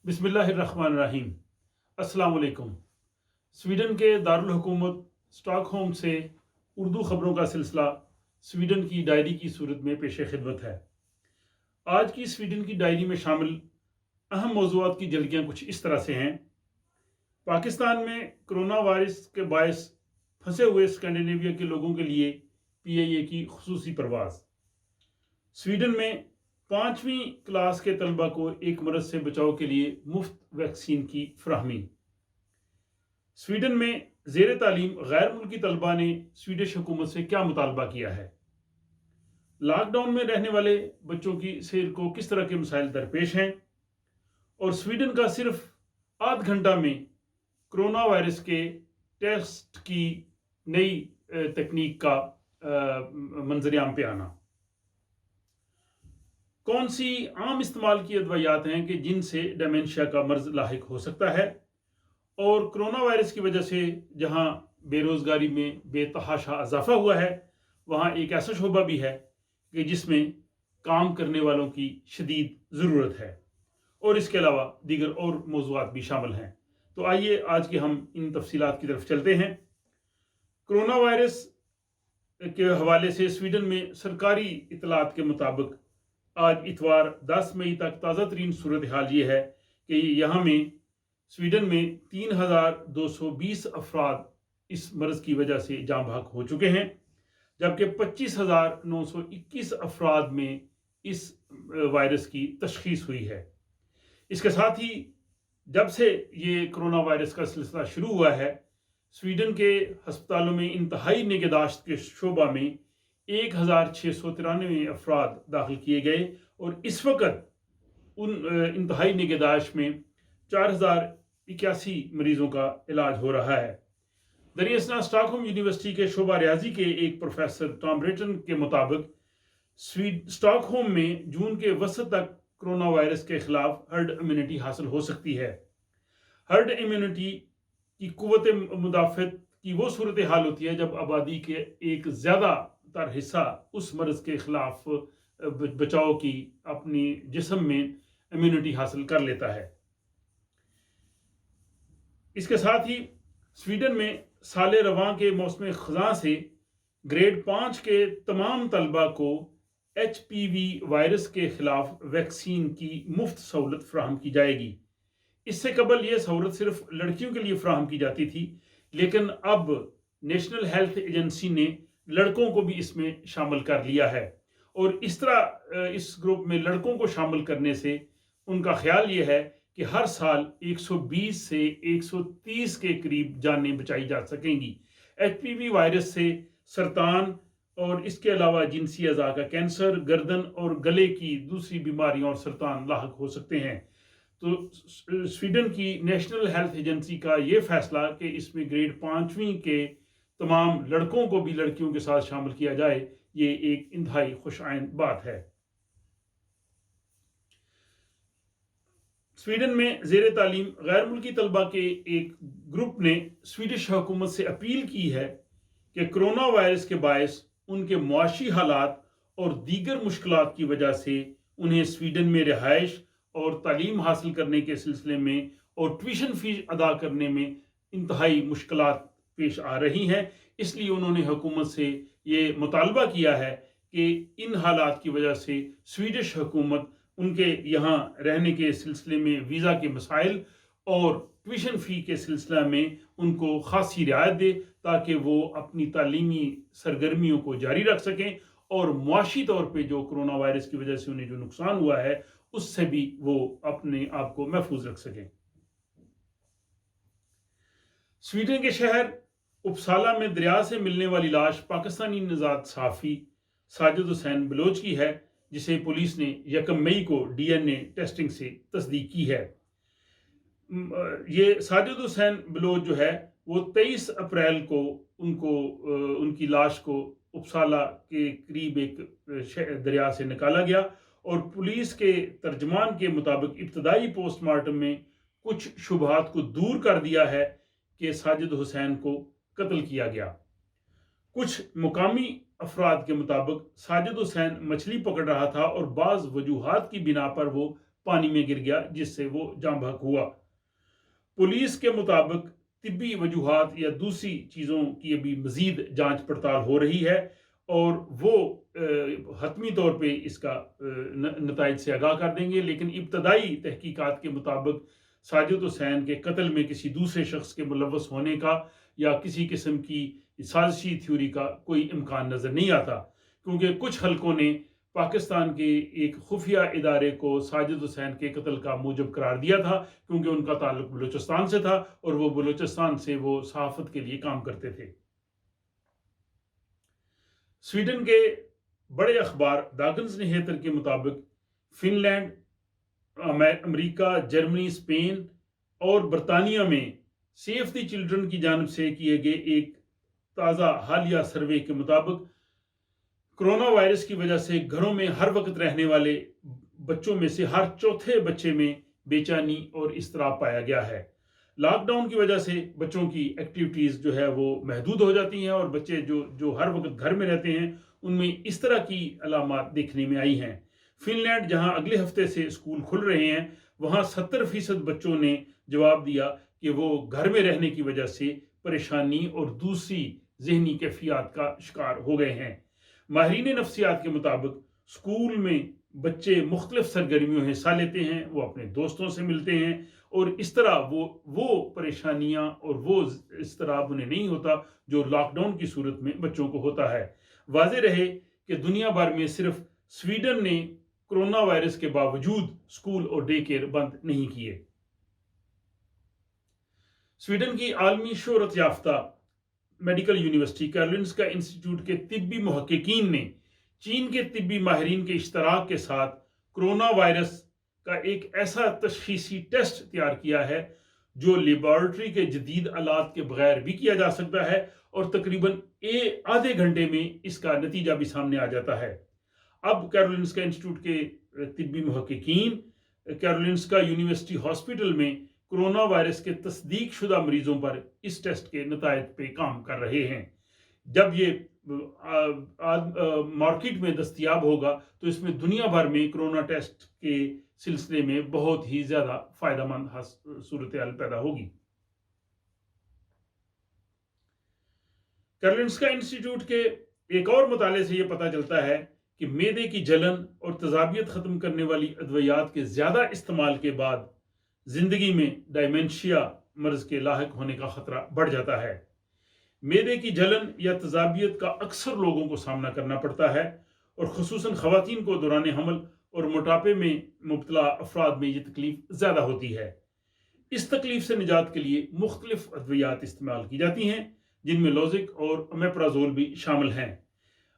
बिस्मिल्लाहिर्रहमानिर्रहीम। अस्सलाम वालेकुम। स्वीडन के दारुल हुकूमत स्टॉकहोम से उर्दू ख़बरों का सिलसिला स्वीडन की डायरी की सूरत में पेश खिदमत है। आज की स्वीडन की डायरी में शामिल अहम मौज़ूआत की झलकियाँ कुछ इस तरह से हैं। पाकिस्तान में कोरोना वायरस के बायस फंसे हुए स्कैंडिनेविया के लोगों के लिए PIA की खुसूसी परवाज़। स्वीडन में 5वीं क्लास के तलबा को एक मरज से बचाव के लिए मुफ्त वैक्सीन की फराहमी। स्वीडन में ज़ेर तालीम गैर मुल्की तलबा ने स्वीडिश हुकूमत से क्या मुतालबा किया है। लॉकडाउन में रहने वाले बच्चों की सेहत को किस तरह के मसाइल दरपेश हैं, और स्वीडन का सिर्फ आध घंटा में कोरोना वायरस के टेस्ट की नई तकनीक का मंजरियाम पे आना। कौन सी आम इस्तेमाल की अदवायात हैं कि जिनसे डेमेंशिया का मर्ज लाहिक हो सकता है, और कोरोना वायरस की वजह से जहां बेरोजगारी में बेतहाशा इजाफा हुआ है, वहां एक ऐसा शोबा भी है कि जिसमें काम करने वालों की शदीद ज़रूरत है, और इसके अलावा दीगर और मौज़ूआत भी शामिल हैं। तो आइए आज के हम इन तफसीलात की तरफ चलते हैं। कोरोना वायरस के हवाले से स्वीडन में सरकारी इतलात के मुताबिक आज इतवार 10 मई तक ताज़ा तरीन सूरत हाल ये है कि यहाँ में स्वीडन में 3,220 अफराद इस मर्ज़ की वजह से जाँ बहक हो चुके हैं, जबकि 25,921 अफराद में इस वायरस की तशखीस हुई है। इसके साथ ही जब से ये कोरोना वायरस का सिलसिला शुरू हुआ है, स्वीडन के हस्पतालों में इंतहाई निगहदाश्त के शोबा में 1,693 अफराद दाखिल किए गए, और इस वक्त उन इंतहाई निगहदाश्त में 4,081 मरीजों का इलाज हो रहा है। दरियासना स्टॉकहोम यूनिवर्सिटी के शोबा रियाजी के एक प्रोफेसर टॉम ब्रेटन के मुताबिक स्टॉकहोम में जून के वसत तक कोरोना वायरस के खिलाफ हर्ड इम्यूनिटी हासिल हो सकती है। हर्ड इम्यूनिटी की कुव्वत मुदाफ़त की वो सूरत हाल होती है जब आबादी के एक ज़्यादा तर हिस्सा उस मर्ज़ के खिलाफ बचाव की अपनी जिस्म में इम्यूनिटी हासिल कर लेता है। इसके साथ ही स्वीडन में साले रवां के मौसम ख़ज़ां से ग्रेड 5 के तमाम तलबा को HPV वायरस के खिलाफ वैक्सीन की मुफ्त सहूलत फराहम की जाएगी। इससे कबल यह सहूलत सिर्फ लड़कियों के लिए फराहम की जाती थी, लेकिन अब नेशनल हेल्थ एजेंसी ने लड़कों को भी इसमें शामिल कर लिया है, और इस तरह इस ग्रुप में लड़कों को शामिल करने से उनका ख्याल ये है कि हर साल 120 से 130 के करीब जानें बचाई जा सकेंगी। HPV वायरस से सरतान और इसके अलावा जिनसी अज़ा का कैंसर, गर्दन और गले की दूसरी बीमारियों और सरतान लाहक हो सकते हैं। तो स्वीडन की नेशनल हेल्थ एजेंसी का ये फैसला कि इसमें ग्रेड 5वीं के तमाम लड़कों को भी लड़कियों के साथ शामिल किया जाए, ये एक इंतहाई खुशआइंद बात है। स्वीडन में ज़ेर तालीम गैर मुल्की तलबा के एक ग्रुप ने स्वीडिश हुकूमत से अपील की है कि कोरोना वायरस के बायस उनके मुआशी हालात और दीगर मुश्किलात की वजह से उन्हें स्वीडन में रिहाइश और तालीम हासिल करने के सिलसिले में और ट्यूशन फीस अदा करने में इंतहाई मुश्किलात पेश आ रही हैं। इसलिए उन्होंने हुकूमत से ये मुतालबा किया है कि इन हालात की वजह से स्वीडिश हुकूमत उनके यहाँ रहने के सिलसिले में वीज़ा के मसाइल और ट्यूशन फ़ी के सिलसिले में उनको खासी रियायत दे, ताकि वो अपनी तालीमी सरगर्मियों को जारी रख सकें और मुआशी तौर पे जो कोरोना वायरस की वजह से उन्हें जो नुकसान हुआ है उससे भी वो अपने आप को महफूज रख सकें। स्वीडन के शहर उपसाला में दरिया से मिलने वाली लाश पाकिस्तानी नजात सहाफ़ी साजिद हुसैन बलोच की है, जिसे पुलिस ने 1 मई को DNA टेस्टिंग से तस्दीक की है। ये साजिद हुसैन बलोच जो है वो 23 अप्रैल को उनकी लाश को उपसाला के करीब एक दरिया से निकाला गया, और पुलिस के तर्जमान के मुताबिक इब्तदाई पोस्टमार्टम में कुछ शुबहात को दूर कर दिया है कि साजिद हुसैन को कत्ल किया गया। कुछ मुकामी अफराद के मुताबिक साजिद हुसैन मछली पकड़ रहा था और बाज़ वजूहात की बिना पर वो پانی میں گر گیا جس سے وہ جاں بحق ہوا۔ پولیس کے مطابق طبی وجوہات یا دوسری چیزوں کی ابھی مزید جانچ پڑتال ہو رہی ہے اور وہ حتمی طور پہ اس کا نتائج سے آگاہ کر دیں گے، لیکن ابتدائی تحقیقات کے مطابق ساجد حسین کے قتل میں کسی دوسرے شخص کے ملوث ہونے کا یا کسی قسم کی سازشی تھیوری کا کوئی امکان نظر نہیں آتا، کیونکہ کچھ حلقوں نے پاکستان کے ایک خفیہ ادارے کو ساجد حسین کے قتل کا موجب قرار دیا تھا، کیونکہ ان کا تعلق بلوچستان سے تھا اور وہ بلوچستان سے وہ صحافت کے لیے کام کرتے تھے۔ سویڈن کے بڑے اخبار داگنز نیہیٹر کے مطابق فن لینڈ، امریکہ، جرمنی، اسپین اور برطانیہ میں سیف دی چلڈرن کی جانب سے کیے گئے ایک تازہ حالیہ سروے کے مطابق کرونا وائرس کی وجہ سے گھروں میں ہر وقت رہنے والے بچوں میں سے ہر چوتھے بچے میں بے چینی اور اضطراب پایا گیا ہے۔ لاک ڈاؤن کی وجہ سے بچوں کی ایکٹیویٹیز جو ہے وہ محدود ہو جاتی ہیں اور بچے جو ہر وقت گھر میں رہتے ہیں ان میں اس طرح کی علامات دیکھنے میں آئی ہیں۔ فن لینڈ جہاں اگلے ہفتے سے اسکول کھل رہے ہیں، وہاں 70% بچوں نے جواب دیا کہ وہ گھر میں رہنے کی وجہ سے پریشانی اور دوسری ذہنی کیفیات کا شکار ہو گئے ہیں۔ ماہرین نفسیات کے مطابق اسکول میں بچے مختلف سرگرمیوں میں حصہ لیتے ہیں، وہ اپنے دوستوں سے ملتے ہیں اور اس طرح وہ پریشانیاں اور وہ اضطراب انہیں نہیں ہوتا جو لاک ڈاؤن کی صورت میں بچوں کو ہوتا ہے۔ واضح رہے کہ دنیا بھر میں صرف سویڈن نے کرونا وائرس کے باوجود اسکول اور ڈے کیئر بند نہیں کیے۔ سویڈن کی عالمی شہرت یافتہ میڈیکل یونیورسٹی کیرولنسکا انسٹیٹیوٹ کے طبی محققین نے چین کے طبی ماہرین کے اشتراک کے ساتھ کرونا وائرس کا ایک ایسا تشخیصی ٹیسٹ تیار کیا ہے جو لیبارٹری کے جدید آلات کے بغیر بھی کیا جا سکتا ہے اور تقریباً آدھے گھنٹے میں اس کا نتیجہ بھی سامنے آ جاتا ہے۔ اب کیرولنسکا انسٹیٹیوٹ کے طبی محققین کیرولنسکا یونیورسٹی ہاسپٹل میں کرونا وائرس کے تصدیق شدہ مریضوں پر اس ٹیسٹ کے نتائج پہ کام کر رہے ہیں۔ جب یہ مارکیٹ میں دستیاب ہوگا تو اس میں دنیا بھر میں کرونا ٹیسٹ کے سلسلے میں بہت ہی زیادہ فائدہ مند صورتحال پیدا ہوگی۔ کیرولنسکا انسٹیٹیوٹ کے ایک اور مطالعے سے یہ پتہ چلتا ہے کہ معدے کی جلن اور تذابیت ختم کرنے والی ادویات کے زیادہ استعمال کے بعد زندگی میں ڈائمینشیا مرض کے لاحق ہونے کا خطرہ بڑھ جاتا ہے۔ معدے کی جلن یا تذابیت کا اکثر لوگوں کو سامنا کرنا پڑتا ہے اور خصوصاً خواتین کو دوران حمل اور موٹاپے میں مبتلا افراد میں یہ تکلیف زیادہ ہوتی ہے۔ اس تکلیف سے نجات کے لیے مختلف ادویات استعمال کی جاتی ہیں جن میں لوزک اور امیپرازول بھی شامل ہیں۔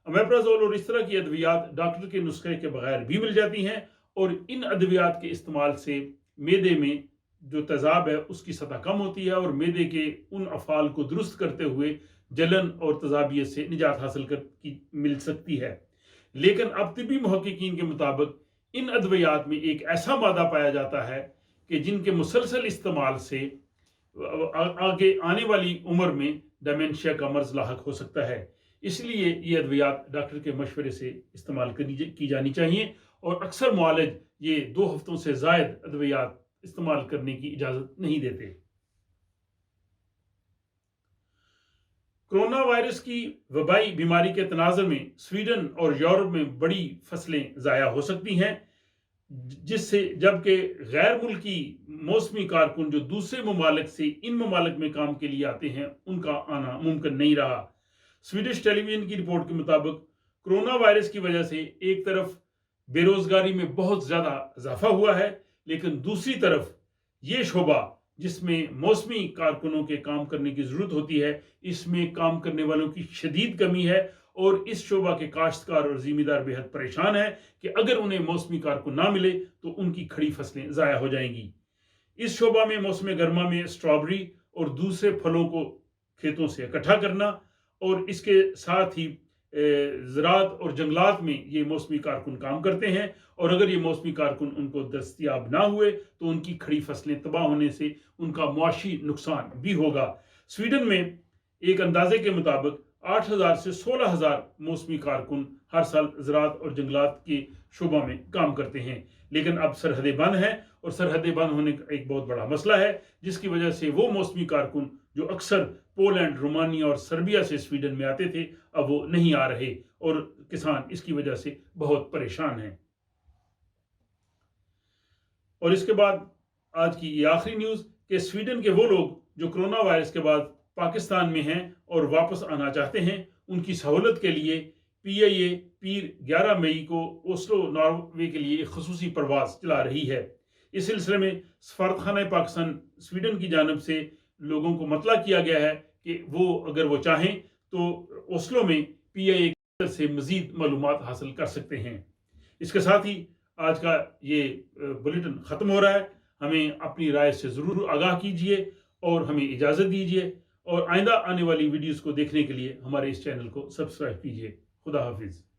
امیپرازول اور اس طرح کی ادویات ڈاکٹر کے نسخے کے بغیر بھی مل جاتی ہیں اور ان ادویات کے استعمال سے معدے میں جو تیزاب ہے اس کی سطح کم ہوتی ہے اور معدے کے ان افعال کو درست کرتے ہوئے جلن اور تذابیت سے نجات حاصل مل سکتی ہے۔ لیکن اب طبی محققین کے مطابق ان ادویات میں ایک ایسا مادہ پایا جاتا ہے کہ جن کے مسلسل استعمال سے آگے آنے والی عمر میں ڈیمنشیا کا مرض لاحق ہو سکتا ہے۔ اس لیے یہ ادویات ڈاکٹر کے مشورے سے استعمال کی جانی چاہیے اور اکثر معالج یہ 2 ہفتوں سے زائد ادویات استعمال کرنے کی اجازت نہیں دیتے۔ کرونا وائرس کی وبائی بیماری کے تناظر میں سویڈن اور یورپ میں بڑی فصلیں ضائع ہو سکتی ہیں، جس سے جبکہ غیر ملکی موسمی کارکن جو دوسرے ممالک سے ان ممالک میں کام کے لیے آتے ہیں ان کا آنا ممکن نہیں رہا۔ سویڈش ٹیلی ویژن کی رپورٹ کے مطابق کرونا وائرس کی وجہ سے ایک طرف بے روزگاری میں بہت زیادہ اضافہ ہوا ہے، لیکن دوسری طرف یہ شعبہ جس میں موسمی کارکنوں کے کام کرنے کی ضرورت ہوتی ہے، اس میں کام کرنے والوں کی شدید کمی ہے اور اس شعبہ کے کاشتکار اور ذمہ بے حد پریشان ہے کہ اگر انہیں موسمی کارکن نہ ملے تو ان کی کھڑی فصلیں ضائع ہو جائیں گی۔ اس شعبہ میں موسم گرما میں اسٹرابری اور دوسرے پھلوں کو کھیتوں سے اکٹھا کرنا اور اس کے ساتھ ہی زراعت اور جنگلات میں یہ موسمی کارکن کام کرتے ہیں اور اگر یہ موسمی کارکن ان کو دستیاب نہ ہوئے تو ان کی کھڑی فصلیں تباہ ہونے سے ان کا معاشی نقصان بھی ہوگا۔ سویڈن میں ایک اندازے کے مطابق 8,000 से 16,000 मौसमी कारकुन हर साल ज़राअत और जंगलात के शोबा में काम करते हैं। लेकिन अब सरहदें बंद हैं और सरहदें बंद होने का एक बहुत बड़ा मसला है, जिसकी वजह से वो मौसमी कारकुन जो अक्सर पोलैंड, रोमानिया और सर्बिया से स्वीडन में आते थे, अब वो नहीं आ रहे और किसान इसकी वजह से बहुत परेशान हैं। और इसके बाद आज की ये आखिरी न्यूज़ कि स्वीडन के वो लोग जो कोरोना वायरस के बाद पाकिस्तान में हैं और वापस आना चाहते हैं, उनकी सहूलत के लिए पीआईए पीर 11 मई को ओस्लो, नॉर्वे के लिए एक खसूसी परवाज़ चला रही है। इस सिलसिले में सफारतखाना पाकिस्तान स्वीडन की जानिब से लोगों को मतला किया गया है कि वो अगर वो चाहें तो ओस्लो में पीआईए से मज़ीद मालूमात हासिल कर सकते हैं। इसके साथ ही आज का ये बुलेटिन ख़त्म हो रहा है। हमें अपनी राय से ज़रूर आगाह कीजिए और हमें इजाज़त दीजिए, और आइंदा आने वाली वीडियोज़ को देखने के लिए हमारे इस चैनल को सब्सक्राइब कीजिए। खुदा हाफिज़।